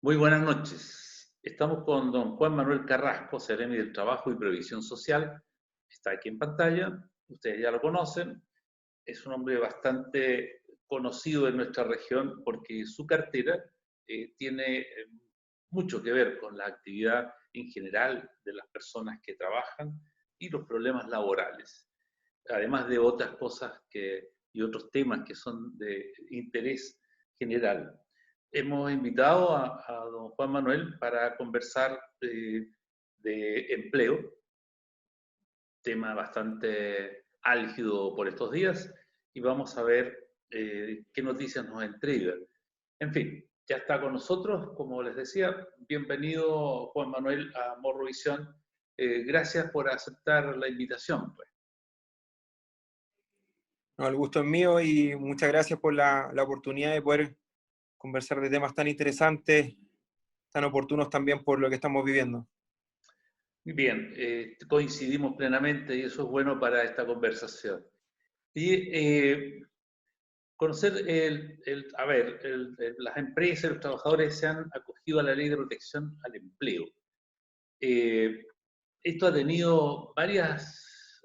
Muy buenas noches. Estamos con don Juan Manuel Carrasco, Seremi del Trabajo y Previsión Social. Está aquí en pantalla. Ustedes ya lo conocen. Es un hombre bastante conocido en nuestra región porque su cartera tiene mucho que ver con la actividad en general de las personas que trabajan y los problemas laborales, además de otras cosas y otros temas que son de interés general. Hemos invitado a don Juan Manuel para conversar de empleo, tema bastante álgido por estos días, y vamos a ver qué noticias nos entrega. En fin, ya está con nosotros, como les decía, bienvenido Juan Manuel a Morrovisión. Gracias por aceptar la invitación, pues. No, el gusto es mío y muchas gracias por la oportunidad de poder conversar de temas tan interesantes, tan oportunos también por lo que estamos viviendo. Bien, coincidimos plenamente y eso es bueno para esta conversación. Y conocer, a ver, las empresas, los trabajadores se han acogido a la ley de protección al empleo. Eh, Esto ha tenido varias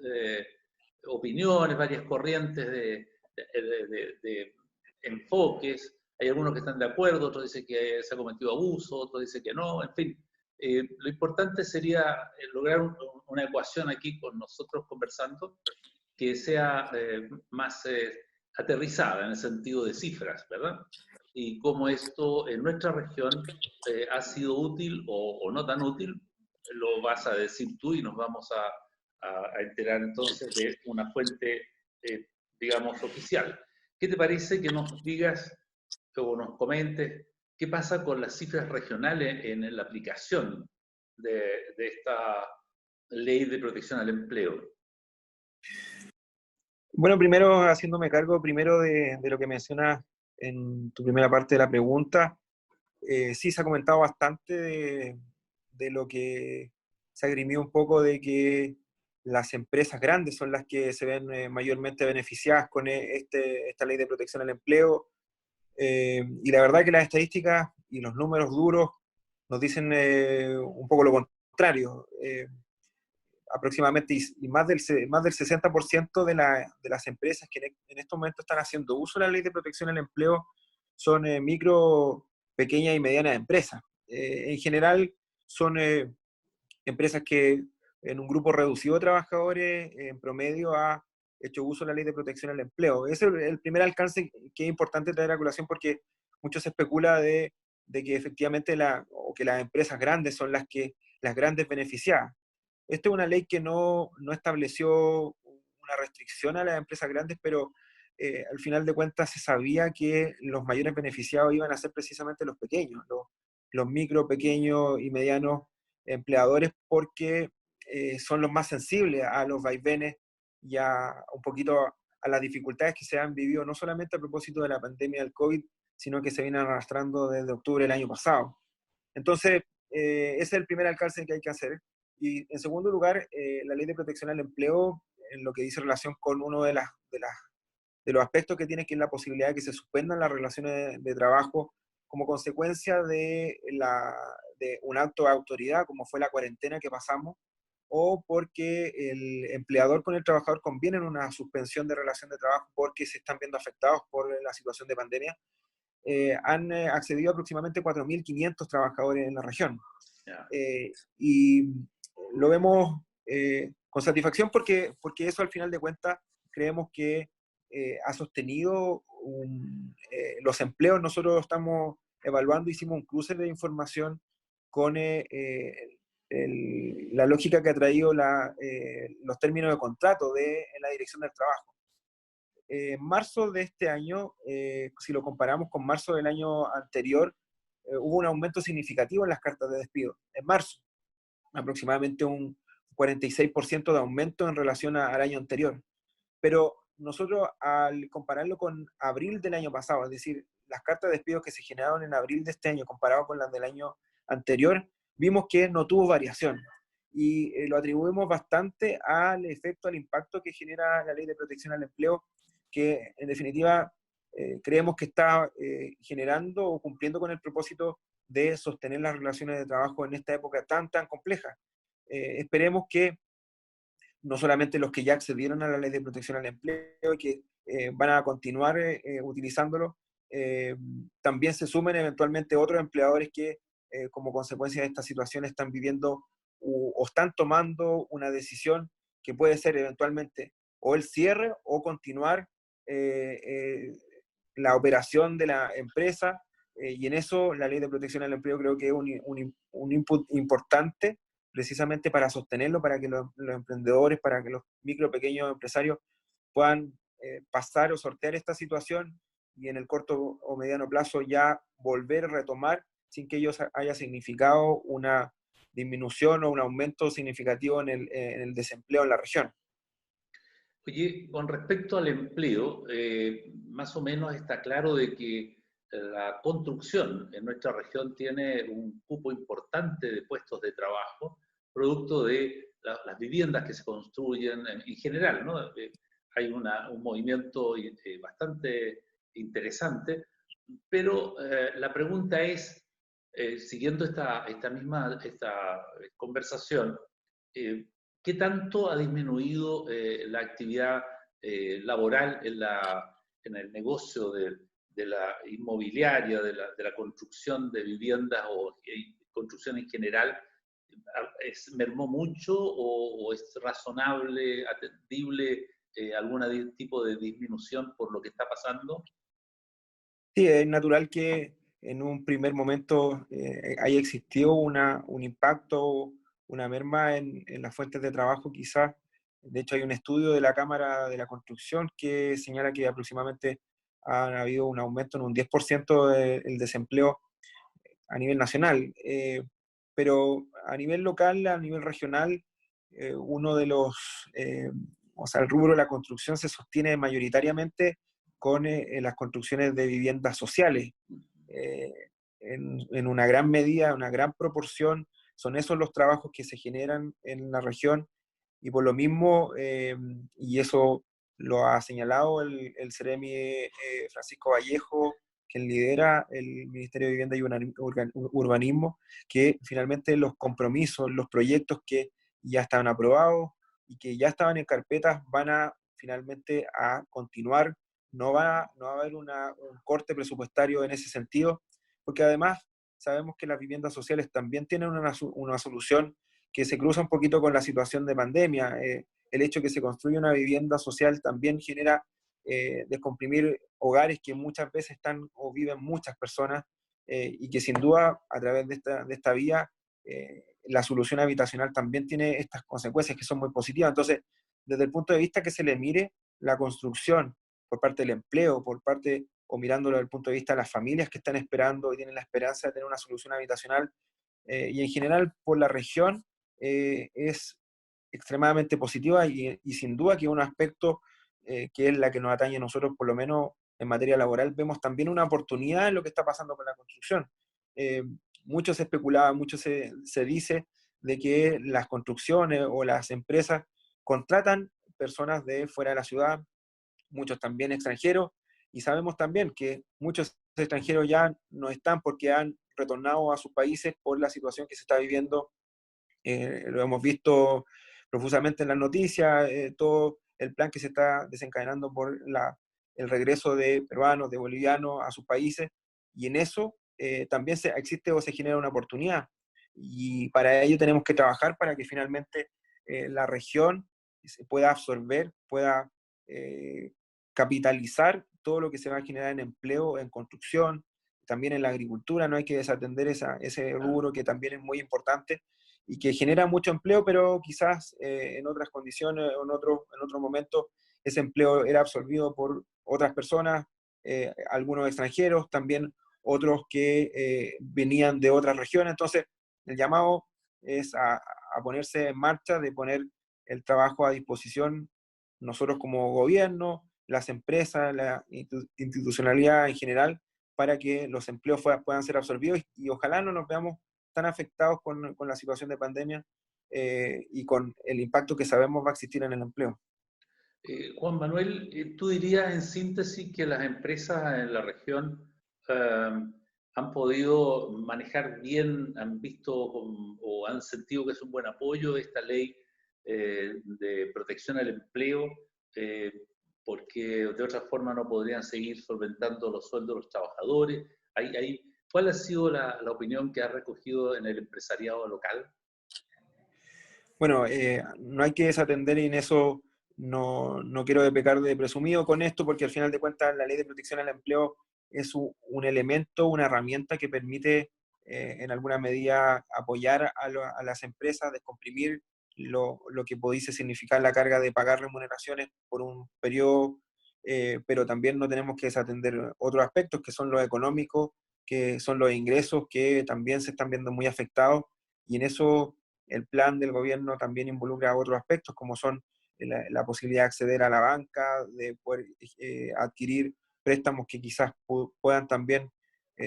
opiniones, varias corrientes de enfoques. Hay algunos que están de acuerdo, otros dicen que se ha cometido abuso, otros dicen que no, en fin. Lo importante sería lograr una ecuación aquí con nosotros conversando que sea más aterrizada en el sentido de cifras, ¿verdad? Y cómo esto en nuestra región ha sido útil o no tan útil, lo vas a decir tú y nos vamos a enterar entonces de una fuente, digamos, oficial. ¿Qué te parece que nos digas o nos comentes qué pasa con las cifras regionales en la aplicación de esta ley de protección al empleo? Bueno, primero haciéndome cargo primero de lo que mencionas en tu primera parte de la pregunta, sí se ha comentado bastante de lo que se agrimió un poco de que las empresas grandes son las que se ven mayormente beneficiadas con esta ley de protección al empleo. Y la verdad que las estadísticas y los números duros nos dicen un poco lo contrario. Aproximadamente y más del 60% de las empresas que en estos momentos están haciendo uso de la ley de protección al empleo son micro, pequeñas y medianas empresas. En general son empresas que en un grupo reducido de trabajadores en promedio ha hecho uso de la ley de protección al empleo. Ese es el primer alcance que es importante traer a colación porque mucho se especula de que efectivamente o que las empresas grandes son las grandes beneficiadas. Esta es una ley que no estableció una restricción a las empresas grandes, pero al final de cuentas se sabía que los mayores beneficiados iban a ser precisamente los pequeños, los micro, pequeños y medianos empleadores, porque son los más sensibles a los vaivenes y un poquito a las dificultades que se han vivido, no solamente a propósito de la pandemia del COVID, sino que se vienen arrastrando desde octubre del año pasado. Entonces, ese es el primer alcance que hay que hacer. Y en segundo lugar, la ley de protección al empleo, en lo que dice relación con uno de los aspectos que tiene, que es la posibilidad de que se suspendan las relaciones de trabajo como consecuencia de un acto de autoridad, como fue la cuarentena que pasamos, o porque el empleador con el trabajador conviene en una suspensión de relación de trabajo porque se están viendo afectados por la situación de pandemia. Han accedido aproximadamente 4.500 trabajadores en la región. Ya. Y lo vemos con satisfacción porque eso al final de cuentas creemos que ha sostenido los empleos. Nosotros estamos evaluando, hicimos un cruce de información con la lógica que ha traído los términos de contrato en la Dirección del Trabajo. En marzo de este año, si lo comparamos con marzo del año anterior, hubo un aumento significativo en las cartas de despido. En marzo, aproximadamente un 46% de aumento en relación al año anterior. Pero nosotros al compararlo con abril del año pasado, es decir, las cartas de despido que se generaron en abril de este año comparado con las del año anterior, vimos que no tuvo variación. Y lo atribuimos bastante al efecto, al impacto que genera la ley de protección al empleo, que en definitiva creemos que está generando o cumpliendo con el propósito de sostener las relaciones de trabajo en esta época tan compleja. Esperemos que no solamente los que ya accedieron a la ley de protección al empleo y que van a continuar utilizándolo, también se sumen eventualmente otros empleadores que como consecuencia de esta situación están viviendo o están tomando una decisión que puede ser eventualmente o el cierre o continuar eh, eh, la operación de la empresa, y en eso la ley de protección al empleo creo que es un input importante precisamente para sostenerlo, para que los emprendedores, para que los micro, pequeños empresarios puedan pasar o sortear esta situación y en el corto o mediano plazo ya volver a retomar sin que ello haya significado una disminución o un aumento significativo en el desempleo en la región. Oye, con respecto al empleo, más o menos está claro de que la construcción en nuestra región tiene un cupo importante de puestos de trabajo, producto de las viviendas que se construyen en general, ¿no? Hay un movimiento bastante interesante, pero la pregunta es, siguiendo esta conversación, eh, ¿qué tanto ha disminuido la actividad laboral en el negocio de la inmobiliaria, de la construcción de viviendas o construcción en general? ¿Mermó mucho o es razonable, atendible algún tipo de disminución por lo que está pasando? Sí, es natural que en un primer momento haya existido un impacto, una merma en las fuentes de trabajo quizás. De hecho, hay un estudio de la Cámara de la Construcción que señala que aproximadamente ha habido un aumento en un 10% del desempleo a nivel nacional. Pero a nivel local, a nivel regional, uno de los, o sea, el rubro de la construcción se sostiene mayoritariamente con las construcciones de viviendas sociales. Eh, en una gran medida, una gran proporción, son esos los trabajos que se generan en la región y por lo mismo, y eso lo ha señalado el Ceremi Francisco Vallejo, quien lidera el Ministerio de Vivienda y Urbanismo, que finalmente los compromisos, los proyectos que ya estaban aprobados y que ya estaban en carpetas van a finalmente a continuar. No va a haber un corte presupuestario en ese sentido, porque además sabemos que las viviendas sociales también tienen una solución que se cruza un poquito con la situación de pandemia. El hecho de que se construya una vivienda social también genera descomprimir hogares que muchas veces están o viven muchas personas, y que sin duda a través de esta vía la solución habitacional también tiene estas consecuencias que son muy positivas. Entonces, desde el punto de vista que se le mire la construcción por parte del empleo, por parte o mirándolo desde el punto de vista de las familias que están esperando y tienen la esperanza de tener una solución habitacional, y en general por la región, es extremadamente positiva y sin duda que es un aspecto que es la que nos atañe a nosotros, por lo menos en materia laboral, vemos también una oportunidad en lo que está pasando con la construcción. Eh, Mucho se especulaba, mucho se dice de que las construcciones o las empresas contratan personas de fuera de la ciudad, muchos también extranjeros, y sabemos también que muchos extranjeros ya no están porque han retornado a sus países por la situación que se está viviendo. Lo hemos visto profusamente en las noticias, todo el plan que se está desencadenando por el regreso de peruanos, de bolivianos a sus países, y en eso también existe o se genera una oportunidad. Y para ello tenemos que trabajar para que finalmente la región se pueda absorber, pueda eh, capitalizar todo lo que se va a generar en empleo, en construcción, también en la agricultura. No hay que desatender ese rubro que también es muy importante y que genera mucho empleo, pero quizás en otras condiciones o en otro momento ese empleo era absorbido por otras personas, algunos extranjeros, también otros que venían de otras regiones. Entonces, el llamado es a ponerse en marcha, de poner el trabajo a disposición nosotros como gobierno, las empresas, la institucionalidad en general, para que los empleos puedan ser absorbidos y ojalá no nos veamos tan afectados con la situación de pandemia y con el impacto que sabemos va a existir en el empleo. Juan Manuel, ¿tú dirías en síntesis que las empresas en la región eh, han podido manejar bien, han visto o han sentido que es un buen apoyo esta ley de protección al empleo, eh, porque de otra forma no podrían seguir solventando los sueldos de los trabajadores. ¿Cuál ha sido la opinión que ha recogido en el empresariado local? Bueno, no hay que desatender y en eso no quiero pecar de presumido con esto, porque al final de cuentas la ley de protección al empleo es un elemento, una herramienta que permite en alguna medida apoyar a las empresas, descomprimir lo que pudiese significar la carga de pagar remuneraciones por un periodo, pero también no tenemos que desatender otros aspectos que son los económicos, que son los ingresos que también se están viendo muy afectados, y en eso el plan del gobierno también involucra otros aspectos, como son la posibilidad de acceder a la banca, de poder adquirir préstamos que quizás puedan también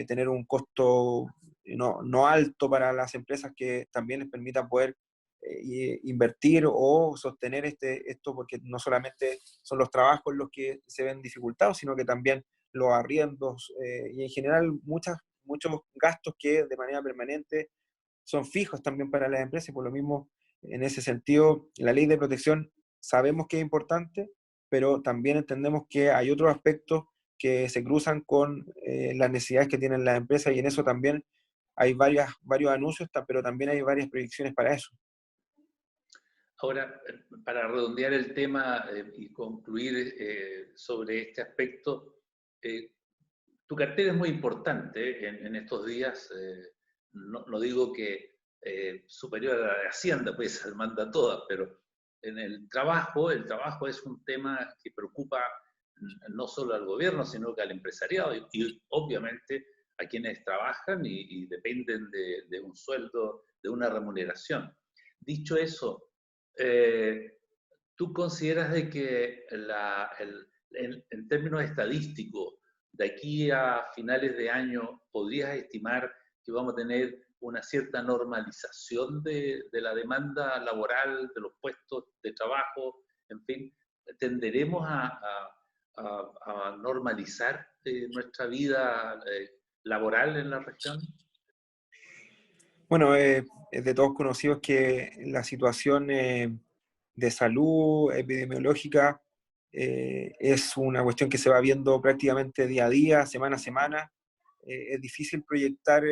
tener un costo no alto para las empresas, que también les permita poder invertir o sostener esto, porque no solamente son los trabajos los que se ven dificultados, sino que también los arriendos y en general muchos gastos que de manera permanente son fijos también para las empresas, y por lo mismo, en ese sentido, la ley de protección sabemos que es importante, pero también entendemos que hay otros aspectos que se cruzan con las necesidades que tienen las empresas, y en eso también hay varios anuncios, pero también hay varias proyecciones para eso. Ahora, para redondear el tema y concluir sobre este aspecto, eh, tu cartera es muy importante en estos días. No digo que superior a la de Hacienda, pues se manda todas, pero en el trabajo es un tema que preocupa no solo al gobierno, sino que al empresariado y obviamente a quienes trabajan y dependen de un sueldo, de una remuneración. Dicho eso, eh, ¿tú consideras de que en términos estadísticos, de aquí a finales de año, podrías estimar que vamos a tener una cierta normalización de la demanda laboral, de los puestos de trabajo, en fin, tenderemos a normalizar nuestra vida laboral en la región? Bueno, es de todos conocidos que la situación de salud epidemiológica es una cuestión que se va viendo prácticamente día a día, semana a semana. Es difícil proyectar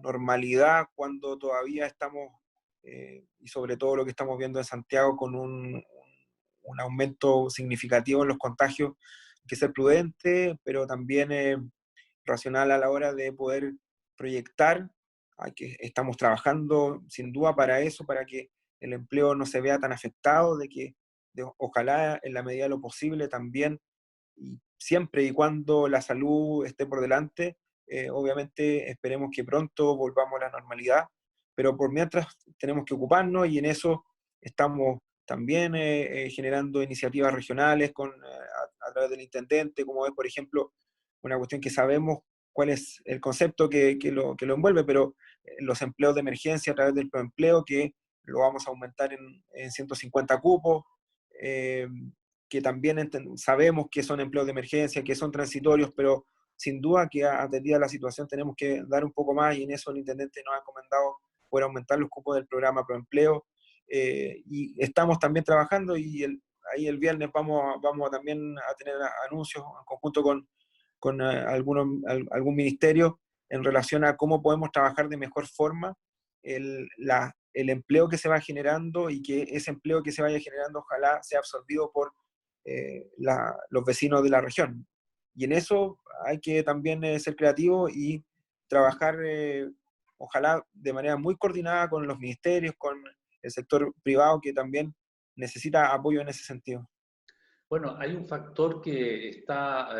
normalidad cuando todavía estamos, y sobre todo lo que estamos viendo en Santiago, con un aumento significativo en los contagios. Hay que ser prudente, pero también racional a la hora de poder proyectar. Estamos trabajando sin duda para eso, para que el empleo no se vea tan afectado, ojalá en la medida de lo posible también, y siempre y cuando la salud esté por delante, obviamente esperemos que pronto volvamos a la normalidad, pero por mientras tenemos que ocuparnos, y en eso estamos también generando iniciativas regionales a través del intendente, como es, por ejemplo, una cuestión que sabemos cuál es el concepto que lo envuelve, pero los empleos de emergencia a través del proempleo, que lo vamos a aumentar en 150 cupos, eh, que también sabemos que son empleos de emergencia, que son transitorios, pero sin duda que atendida la situación tenemos que dar un poco más, y en eso el intendente nos ha encomendado poder aumentar los cupos del programa Proempleo, y estamos también trabajando, y ahí el viernes vamos también a tener anuncios en conjunto con algún ministerio en relación a cómo podemos trabajar de mejor forma el empleo que se va generando, y que ese empleo que se vaya generando ojalá sea absorbido por los vecinos de la región. Y en eso hay que también ser creativo y trabajar, ojalá de manera muy coordinada con los ministerios, con el sector privado, que también necesita apoyo en ese sentido. Bueno, hay un factor que está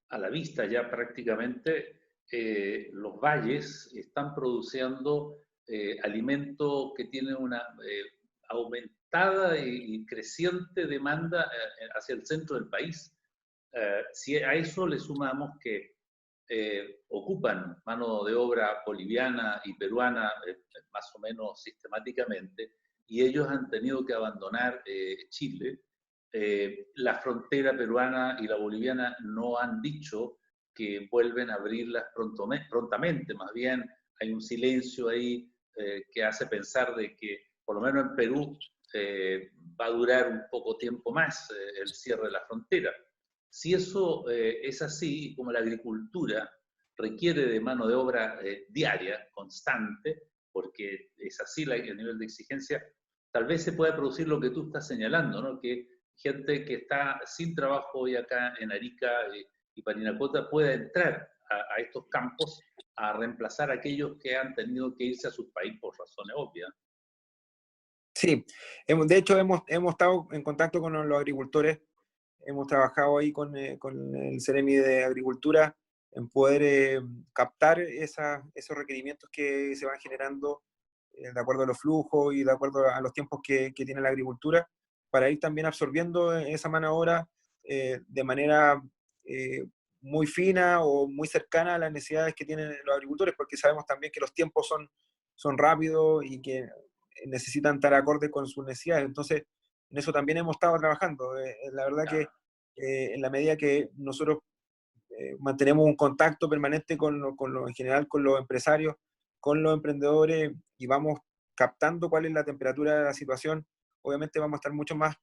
a la vista ya prácticamente. Los valles están produciendo alimento que tiene una aumentada y creciente demanda hacia el centro del país. Si a eso le sumamos que ocupan mano de obra boliviana y peruana más o menos sistemáticamente, y ellos han tenido que abandonar Chile. La frontera peruana y la boliviana no han dicho que vuelven a abrirlas prontamente. Más bien hay un silencio ahí que hace pensar de que, por lo menos en Perú, va a durar un poco tiempo más el cierre de la frontera. Si eso es así, como la agricultura requiere de mano de obra diaria, constante, porque es así el nivel de exigencia, tal vez se pueda producir lo que tú estás señalando, ¿no? Que gente que está sin trabajo hoy acá en Arica y Parinacota pueda entrar a estos campos a reemplazar a aquellos que han tenido que irse a su país por razones obvias. Sí, de hecho hemos estado en contacto con los agricultores, hemos trabajado ahí con el Ceremi de Agricultura en poder captar esos requerimientos que se van generando de acuerdo a los flujos y de acuerdo a los tiempos que tiene la agricultura, para ir también absorbiendo esa mano de obra de manera eh, muy fina o muy cercana a las necesidades que tienen los agricultores, porque sabemos también que los tiempos son rápidos y que necesitan estar acorde con sus necesidades. Entonces, en eso también hemos estado trabajando. La verdad que en la medida que nosotros mantenemos un contacto permanente en general con los empresarios, con los emprendedores y vamos captando cuál es la temperatura de la situación, obviamente vamos a estar mucho más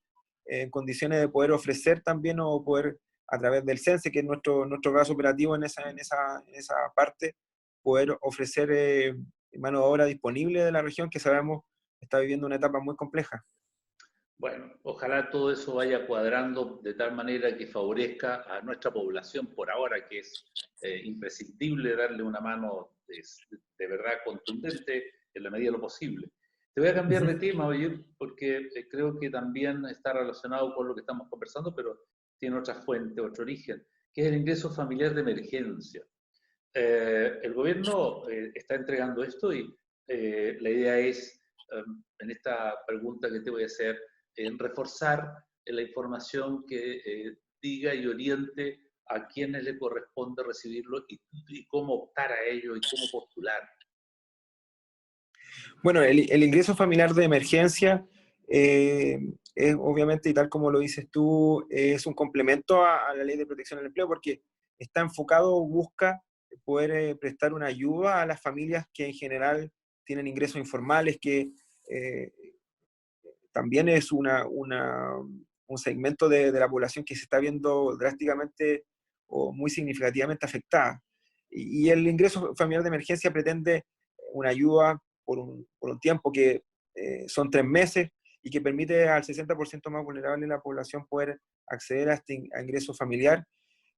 en condiciones de poder ofrecer también o poder a través del CENSE, que es nuestro brazo operativo en esa parte, poder ofrecer mano de obra disponible de la región que sabemos está viviendo una etapa muy compleja. Bueno, ojalá todo eso vaya cuadrando de tal manera que favorezca a nuestra población por ahora, que es imprescindible darle una mano de verdad contundente en la medida de lo posible. Te voy a cambiar de tema, oye, porque creo que también está relacionado con lo que estamos conversando, pero tiene otra fuente, otro origen, que es el ingreso familiar de emergencia. El gobierno está entregando esto y la idea es, en esta pregunta que te voy a hacer, en reforzar la información que diga y oriente a quienes le corresponde recibirlo y cómo optar a ello y cómo postular. Bueno, el ingreso familiar de emergencia es obviamente, y tal como lo dices tú, es un complemento a la ley de protección al empleo porque está enfocado, busca poder prestar una ayuda a las familias que en general tienen ingresos informales, que eh, también es un segmento de la población que se está viendo drásticamente o muy significativamente afectada. Y el ingreso familiar de emergencia pretende una ayuda por un tiempo que son 3 meses y que permite al 60% más vulnerable de la población poder acceder a este ingreso familiar.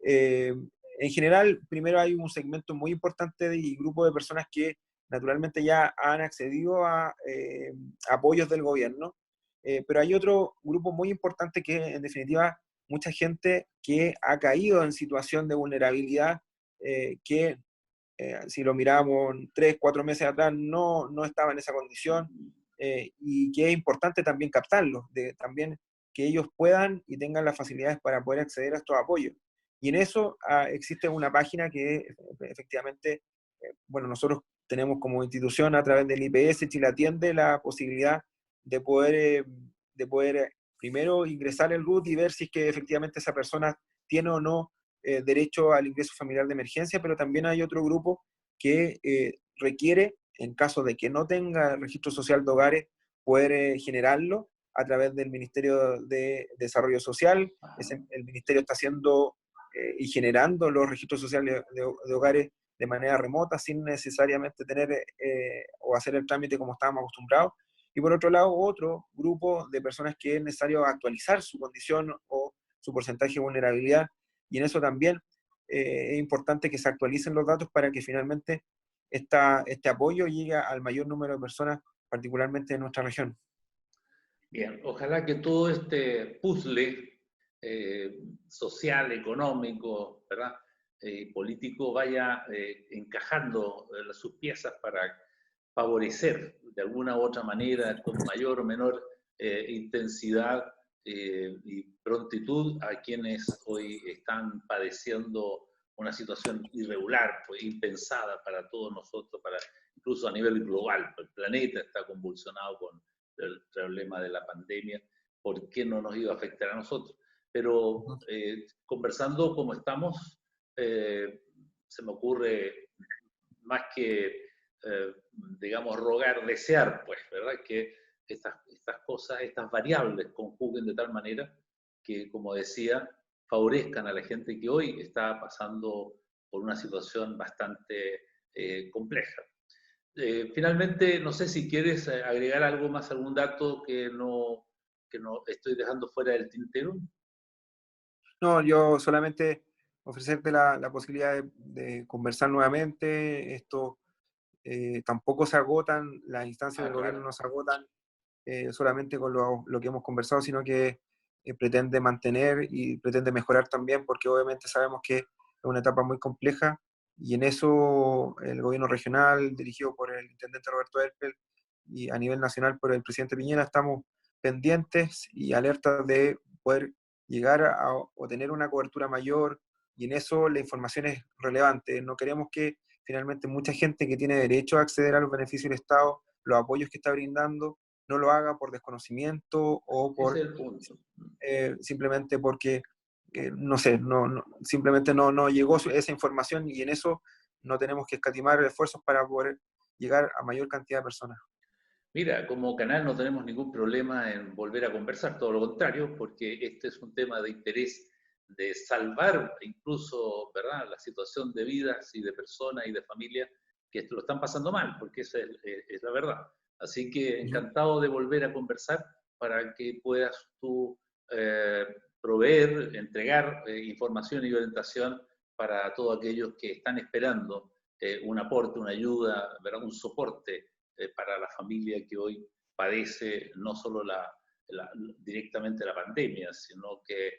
Eh, en general, primero hay un segmento muy importante y grupo de personas que naturalmente ya han accedido a apoyos del gobierno, pero hay otro grupo muy importante que, en definitiva, mucha gente que ha caído en situación de vulnerabilidad, que si lo miramos 3, 4 meses atrás no estaba en esa condición, y que es importante también captarlos, también que ellos puedan y tengan las facilidades para poder acceder a estos apoyos. Y en eso existe una página que efectivamente, bueno, nosotros tenemos como institución a través del IPS Chile Atiende la posibilidad de poder primero ingresar el RUT y ver si es que efectivamente esa persona tiene o no derecho al ingreso familiar de emergencia, pero también hay otro grupo que requiere, en caso de que no tenga registro social de hogares, poder generarlo a través del Ministerio de Desarrollo Social. El Ministerio está haciendo y generando los registros sociales de hogares de manera remota, sin necesariamente tener o hacer el trámite como estábamos acostumbrados. Y por otro lado, otro grupo de personas que es necesario actualizar su condición o su porcentaje de vulnerabilidad, y en eso también es importante que se actualicen los datos para que finalmente este apoyo llegue al mayor número de personas, particularmente en nuestra región. Bien, ojalá que todo este puzzle social, económico, ¿verdad? Político vaya encajando sus piezas para favorecer de alguna u otra manera, con mayor o menor intensidad y prontitud, a quienes hoy están padeciendo una situación irregular, pues, impensada para todos nosotros, incluso a nivel global. El planeta está convulsionado con el problema de la pandemia. ¿Por qué no nos iba a afectar a nosotros? Pero conversando como estamos, se me ocurre más que, digamos, rogar, desear, pues, ¿verdad? Que estas cosas, estas variables conjuguen de tal manera que, como decía, favorezcan a la gente que hoy está pasando por una situación bastante compleja. Finalmente, no sé si quieres agregar algo más, algún dato que no estoy dejando fuera del tintero. No, yo solamente ofrecerte la posibilidad de conversar nuevamente. Esto tampoco se agotan, las instancias Ah, del gobierno claro. no se agotan solamente con lo que hemos conversado, sino que pretende mantener y pretende mejorar también, porque obviamente sabemos que es una etapa muy compleja y en eso el gobierno regional, dirigido por el intendente Roberto Erpel, y a nivel nacional por el presidente Piñera, estamos pendientes y alertas de poder llegar o tener una cobertura mayor, y en eso la información es relevante. No queremos que finalmente mucha gente que tiene derecho a acceder a los beneficios del Estado, los apoyos que está brindando, no lo haga por desconocimiento o Ese por es el punto. simplemente porque, no sé, simplemente no llegó esa información, y en eso no tenemos que escatimar esfuerzos para poder llegar a mayor cantidad de personas. Mira, como canal no tenemos ningún problema en volver a conversar, todo lo contrario, porque este es un tema de interés de salvar incluso, ¿verdad?, la situación de vidas y de personas y de familias que lo están pasando mal, porque esa es la verdad. Así que encantado de volver a conversar para que puedas tú proveer, entregar información y orientación para todos aquellos que están esperando un aporte, una ayuda, ¿verdad?, un soporte para la familia que hoy padece no solo directamente la pandemia, sino que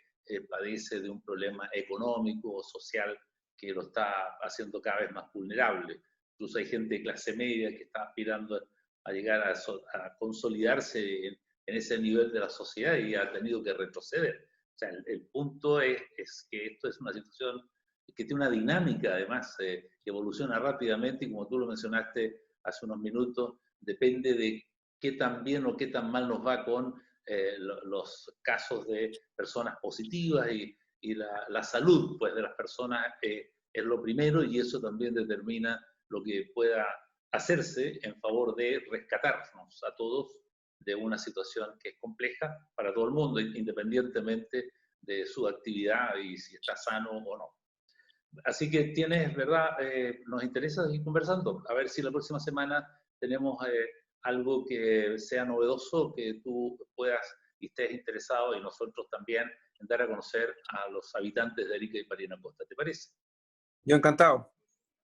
padece de un problema económico o social que lo está haciendo cada vez más vulnerable. Incluso hay gente de clase media que está aspirando a llegar a consolidarse en ese nivel de la sociedad y ha tenido que retroceder. O sea, el punto es que esto es una situación que tiene una dinámica, además, que evoluciona rápidamente y como tú lo mencionaste hace unos minutos, depende de qué tan bien o qué tan mal nos va con los casos de personas positivas y la salud pues, de las personas es lo primero y eso también determina lo que pueda hacerse en favor de rescatarnos a todos de una situación que es compleja para todo el mundo, independientemente de su actividad y si está sano o no. Así que tienes, ¿verdad? Nos interesa seguir conversando. A ver si la próxima semana tenemos algo que sea novedoso, que tú puedas y estés interesado y nosotros también en dar a conocer a los habitantes de Arica y Parinacota. ¿Te parece? Yo encantado.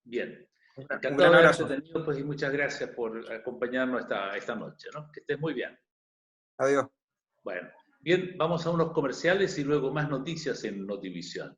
Bien. Un Encantado gran de haberte abrazo. tenido pues, y muchas gracias por acompañarnos esta noche. ¿No? Que estés muy bien. Adiós. Bueno, bien, vamos a unos comerciales y luego más noticias en Notivisión.